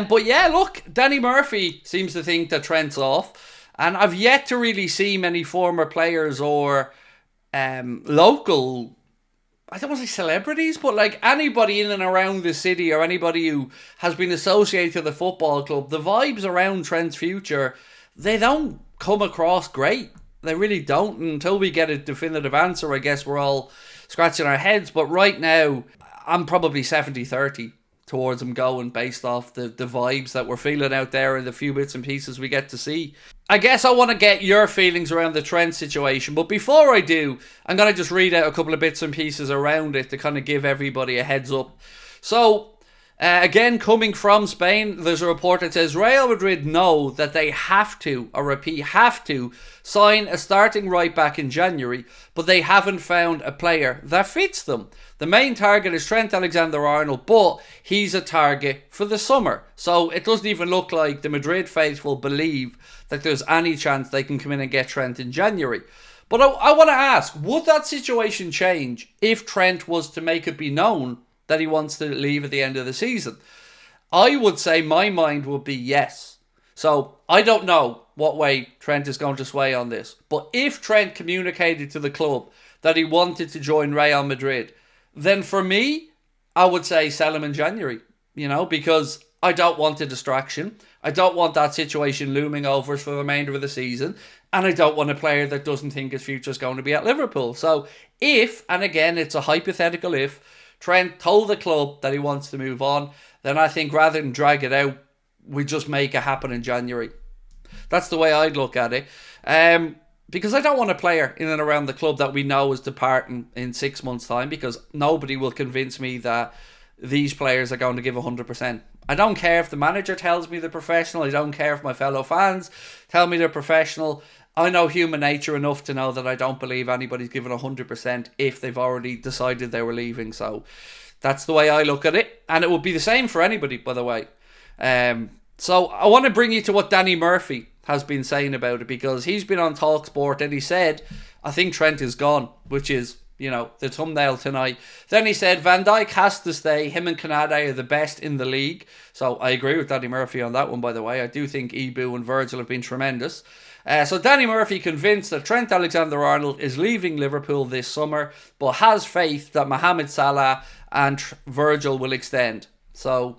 But yeah, look, Danny Murphy seems to think that Trent's off. And I've yet to really see many former players or local, I don't want to say celebrities, but like anybody in and around the city or anybody who has been associated with the football club, the vibes around Trent's future, they don't come across great. They really don't. Until we get a definitive answer, I guess we're all scratching our heads. But right now, I'm probably 70-30 towards him going based off the vibes that we're feeling out there and the few bits and pieces we get to see. I guess I want to get your feelings around the Trent situation, but before I do, I'm going to just read out a couple of bits and pieces around it to kind of give everybody a heads up. So, again, coming from Spain, there's a report that says Real Madrid know that they have to, I repeat, have to sign a starting right back in January, but they haven't found a player that fits them. The main target is Trent Alexander-Arnold, but he's a target for the summer. So it doesn't even look like the Madrid faithful believe that there's any chance they can come in and get Trent in January. But I want to ask, would that situation change if Trent was to make it be known that he wants to leave at the end of the season? I would say my mind would be yes. So I don't know what way Trent is going to sway on this. But if Trent communicated to the club that he wanted to join Real Madrid, then for me, I would say sell him in January, because I don't want a distraction. I don't want that situation looming over us for the remainder of the season. And I don't want a player that doesn't think his future is going to be at Liverpool. So if, and again, it's a hypothetical if, Trent told the club that he wants to move on, then I think rather than drag it out, we just make it happen in January. That's the way I'd look at it. Because I don't want a player in and around the club that we know is departing in 6 months' time, because nobody will convince me that these players are going to give 100%. I don't care if the manager tells me they're professional. I don't care if my fellow fans tell me they're professional. I know human nature enough to know that I don't believe anybody's given 100% if they've already decided they were leaving. So that's the way I look at it. And it would be the same for anybody, by the way. So I want to bring you to what Danny Murphy has been saying about it, because he's been on TalkSport and he said, I think Trent is gone, which is, the thumbnail tonight. Then he said, Van Dijk has to stay. Him and Canada are the best in the league. So I agree with Danny Murphy on that one, by the way. I do think Ibu and Virgil have been tremendous. So Danny Murphy convinced that Trent Alexander-Arnold is leaving Liverpool this summer, but has faith that Mohamed Salah and Virgil will extend. So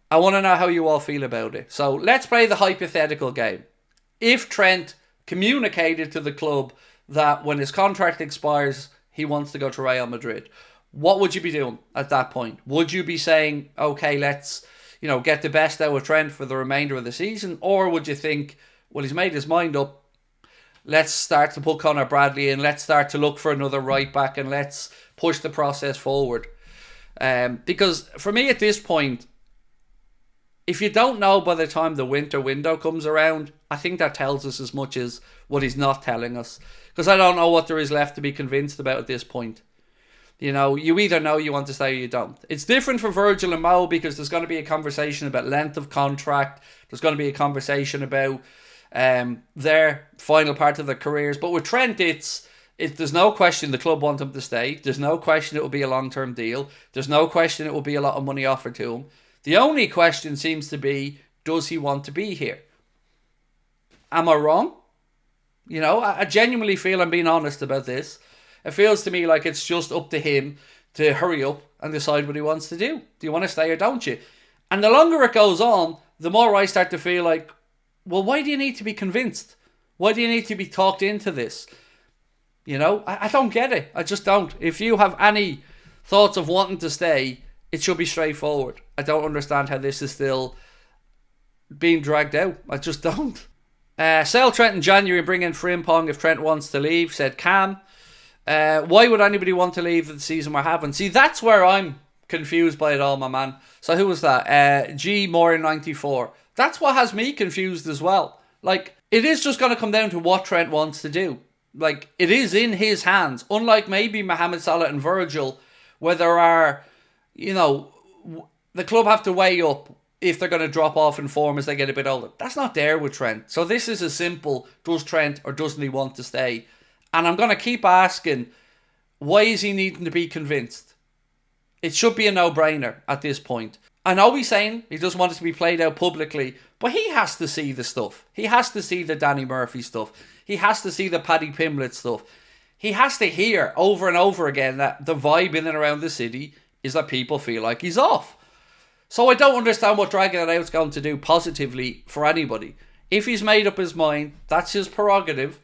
I want to know how you all feel about it. So let's play the hypothetical game. If Trent communicated to the club that when his contract expires, he wants to go to Real Madrid, what would you be doing at that point? Would you be saying, okay, let's, get the best out of Trent for the remainder of the season? Or would you think, well, he's made his mind up, let's start to put Conor Bradley in, let's start to look for another right back, and let's push the process forward? Because for me at this point, if you don't know by the time the winter window comes around, I think that tells us as much as what he's not telling us. Because I don't know what there is left to be convinced about at this point. You either know you want to stay or you don't. It's different for Virgil and Mo, because there's going to be a conversation about length of contract. There's going to be a conversation about their final part of their careers. But with Trent, there's no question the club want him to stay. There's no question it will be a long-term deal. There's no question it will be a lot of money offered to him. The only question seems to be, does he want to be here? Am I wrong? I genuinely feel I'm being honest about this. It feels to me like it's just up to him to hurry up and decide what he wants to do. Do you want to stay or don't you? And the longer it goes on, the more I start to feel like, well, why do you need to be convinced? Why do you need to be talked into this? I don't get it. I just don't. If you have any thoughts of wanting to stay, it should be straightforward. I don't understand how this is still being dragged out. I just don't. Sell Trent in January and bring in Frimpong if Trent wants to leave, said Cam. Why would anybody want to leave the season we're having? See, that's where I'm confused by it all, my man. So who was that? G Moore in 94. That's what has me confused as well. Like, it is just going to come down to what Trent wants to do. Like, it is in his hands. Unlike maybe Mohamed Salah and Virgil, where there are, the club have to weigh up if they're going to drop off in form as they get a bit older. That's not there with Trent. So this is as simple, does Trent or doesn't he want to stay? And I'm going to keep asking, why is he needing to be convinced? It should be a no-brainer at this point. I know he's saying he doesn't want it to be played out publicly, but he has to see the stuff. He has to see the Danny Murphy stuff. He has to see the Paddy Pimblett stuff. He has to hear over and over again that the vibe in and around the city is that people feel like he's off. So I don't understand what dragging it out is going to do positively for anybody. If he's made up his mind, that's his prerogative.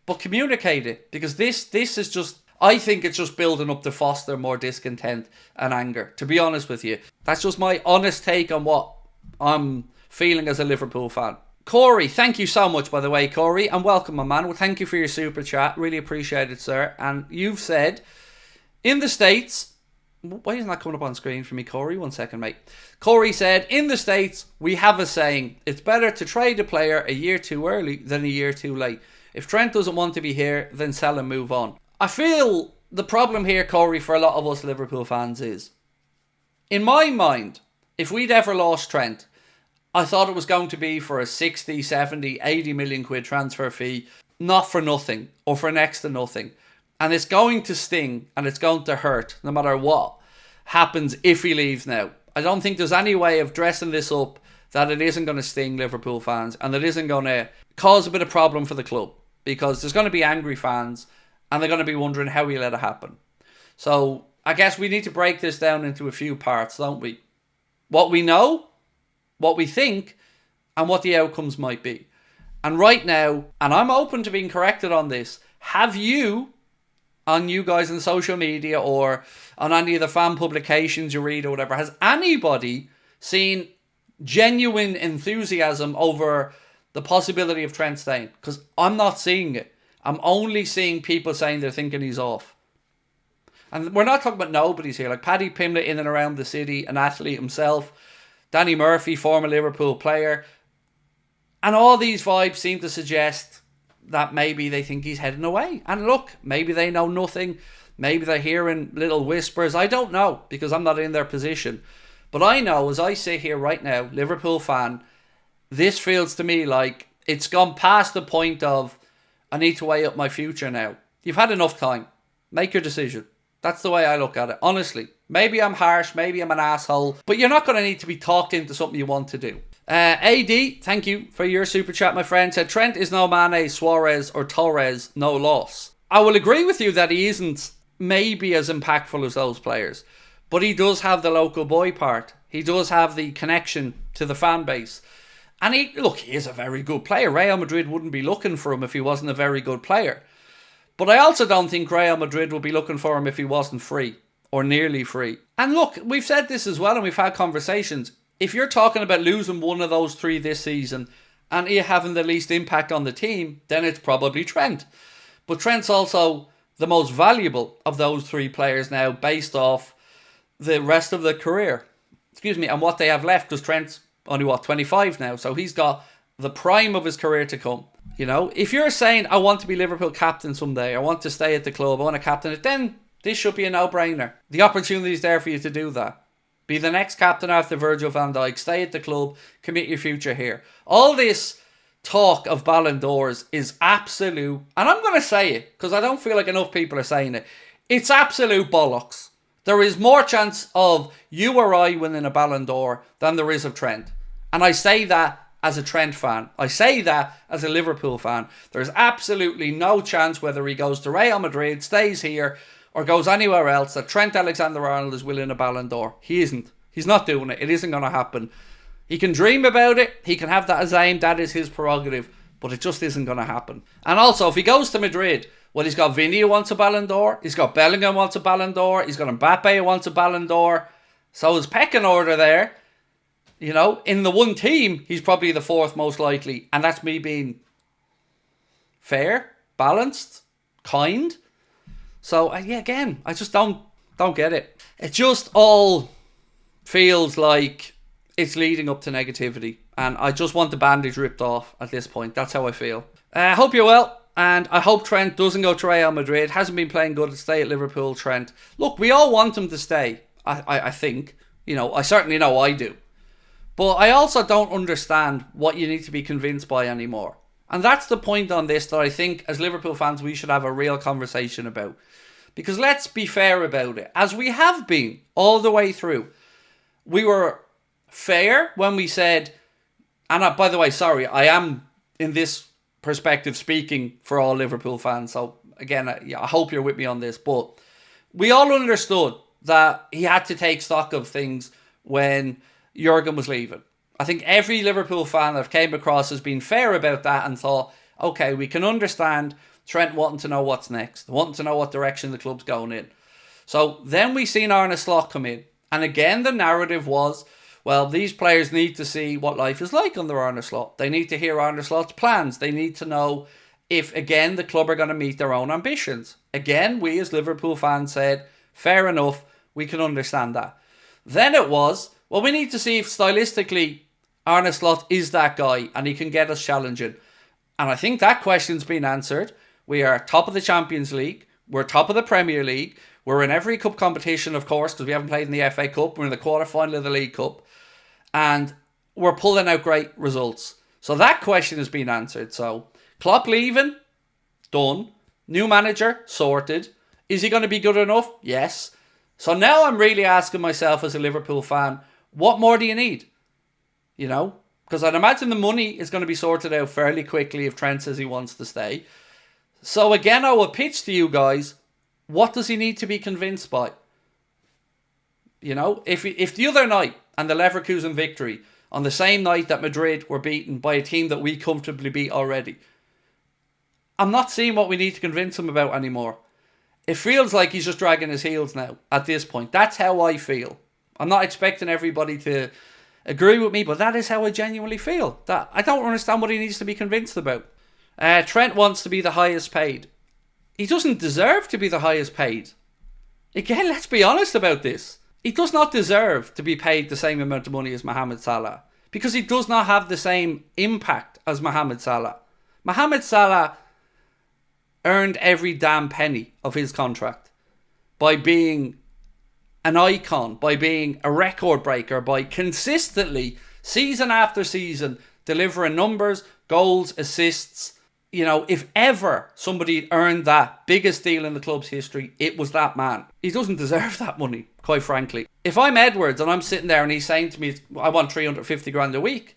But communicate it, because this is just, I think it's just building up to foster more discontent and anger, to be honest with you. That's just my honest take on what I'm feeling as a Liverpool fan. Corey, thank you so much, by the way, Corey, and welcome, my man. Well, thank you for your super chat. Really appreciate it, sir. And you've said, in the States, why isn't that coming up on screen for me, Corey? 1 second, mate. Corey said, in the States, we have a saying, it's better to trade a player a year too early than a year too late. If Trent doesn't want to be here, then sell and move on. I feel the problem here, Corey, for a lot of us Liverpool fans is, in my mind, if we'd ever lost Trent, I thought it was going to be for a 60, 70, 80 million quid transfer fee, not for nothing, or for next to nothing. And it's going to sting, and it's going to hurt, no matter what happens if he leaves now. I don't think there's any way of dressing this up that it isn't going to sting Liverpool fans, and it isn't going to cause a bit of problem for the club, because there's going to be angry fans, and they're going to be wondering how he let it happen. So I guess we need to break this down into a few parts, don't we? What we know, what we think, and what the outcomes might be. And right now, and I'm open to being corrected on this, have you, on you guys in social media or on any of the fan publications you read or whatever, has anybody seen genuine enthusiasm over the possibility of Trent staying? Because I'm not seeing it. I'm only seeing people saying they're thinking he's off. And we're not talking about nobodies here. Like Paddy Pimblett in and around the city, an athlete himself. Danny Murphy, former Liverpool player. And all these vibes seem to suggest that maybe they think he's heading away. And look, maybe they know nothing. Maybe they're hearing little whispers. I don't know, because I'm not in their position. But I know, as I sit here right now, Liverpool fan, this feels to me like it's gone past the point of, I need to weigh up my future now. You've had enough time. Make your decision. That's the way I look at it, honestly. Maybe I'm harsh, maybe I'm an asshole, but you're not going to need to be talked into something you want to do. AD, thank you for your super chat, my friend. Said, Trent is no Mane, Suarez or Torres, no loss. I will agree with you that he isn't maybe as impactful as those players, but he does have the local boy part. He does have the connection to the fan base. And he is a very good player. Real Madrid wouldn't be looking for him if he wasn't a very good player. But I also don't think Real Madrid would be looking for him if he wasn't free or nearly free. And look, we've said this as well and we've had conversations. If you're talking about losing one of those three this season and he having the least impact on the team, then it's probably Trent. But Trent's also the most valuable of those three players now based off the rest of the career. And what they have left, because Trent's only 25 now, so he's got the prime of his career to come. You know, if you're saying I want to be Liverpool captain someday, I want to stay at the club, I want to captain it, then this should be a no-brainer. The opportunity is there for you to do that. Be the next captain after Virgil van Dijk, stay at the club, commit your future here. All this talk of Ballon d'Ors is absolute, and I'm going to say it because I don't feel like enough people are saying it, it's absolute bollocks. There is more chance of you or I winning a Ballon d'Or than there is of Trent. And I say that as a Trent fan. I say that as a Liverpool fan. There's absolutely no chance whether he goes to Real Madrid, stays here, or goes anywhere else that Trent Alexander-Arnold is winning a Ballon d'Or. He isn't. He's not doing it. It isn't going to happen. He can dream about it. He can have that as aim. That is his prerogative. But it just isn't going to happen. And also, if he goes to Madrid, well, he's got Vinny who wants a Ballon d'Or. He's got Bellingham who wants a Ballon d'Or. He's got Mbappe who wants a Ballon d'Or. So his pecking order there, you know, in the one team, he's probably the fourth most likely. And that's me being fair, balanced, kind. So, yeah, again, I just don't get it. It just all feels like it's leading up to negativity. And I just want the bandage ripped off at this point. That's how I feel. I hope you're well. And I hope Trent doesn't go to Real Madrid. Hasn't been playing good to stay at Liverpool, Trent. Look, we all want him to stay. I think. You know, I certainly know I do. But I also don't understand what you need to be convinced by anymore. And that's the point on this that I think as Liverpool fans we should have a real conversation about. Because let's be fair about it. As we have been all the way through. We were fair when we said, and by the way, sorry, I am in this perspective speaking for all Liverpool fans. So again, I hope you're with me on this, but we all understood that he had to take stock of things when Jurgen was leaving. I think every Liverpool fan that I've came across has been fair about that and thought, okay, we can understand Trent wanting to know what's next, wanting to know what direction the club's going in. So then we seen Arne Slot come in. And again, the narrative was, well, these players need to see what life is like under Arne Slot. They need to hear Arne Slot's plans. They need to know if, again, the club are going to meet their own ambitions. Again, we as Liverpool fans said, fair enough, we can understand that. Then it was, well, we need to see if stylistically Arne Slot is that guy and he can get us challenging. And I think that question's been answered. We are top of the Champions League. We're top of the Premier League. We're in every cup competition, of course, because we haven't played in the FA Cup. We're in the quarter-final of the League Cup. And we're pulling out great results. So that question has been answered. So Klopp leaving, done. New manager, sorted. Is he going to be good enough? Yes. So now I'm really asking myself as a Liverpool fan, what more do you need? You know, because I'd imagine the money is going to be sorted out fairly quickly if Trent says he wants to stay. So again, I will pitch to you guys, what does he need to be convinced by? You know, if the other night and the Leverkusen victory on the same night that Madrid were beaten by a team that we comfortably beat already, I'm not seeing what we need to convince him about anymore. It feels like he's just dragging his heels now at this point. That's how I feel. I'm not expecting everybody to agree with me, but that is how I genuinely feel. That I don't understand what he needs to be convinced about. Trent wants to be the highest paid. He doesn't deserve to be the highest paid. Again, let's be honest about this. He does not deserve to be paid the same amount of money as Mohamed Salah because he does not have the same impact as Mohamed Salah. Mohamed Salah earned every damn penny of his contract by being an icon, by being a record breaker, by consistently, season after season, delivering numbers, goals, assists. You know, if ever somebody earned that biggest deal in the club's history, it was that man. He doesn't deserve that money, quite frankly. If I'm Edwards and I'm sitting there and he's saying to me, I want 350 grand a week,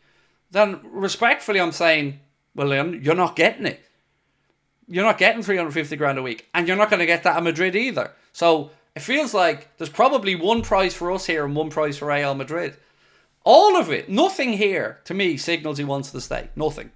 then respectfully I'm saying, well, Liam, you're not getting it. You're not getting 350 grand a week. And you're not going to get that at Madrid either. So it feels like there's probably one price for us here and one price for Real Madrid. All of it, nothing here, to me, signals he wants to stay. Nothing.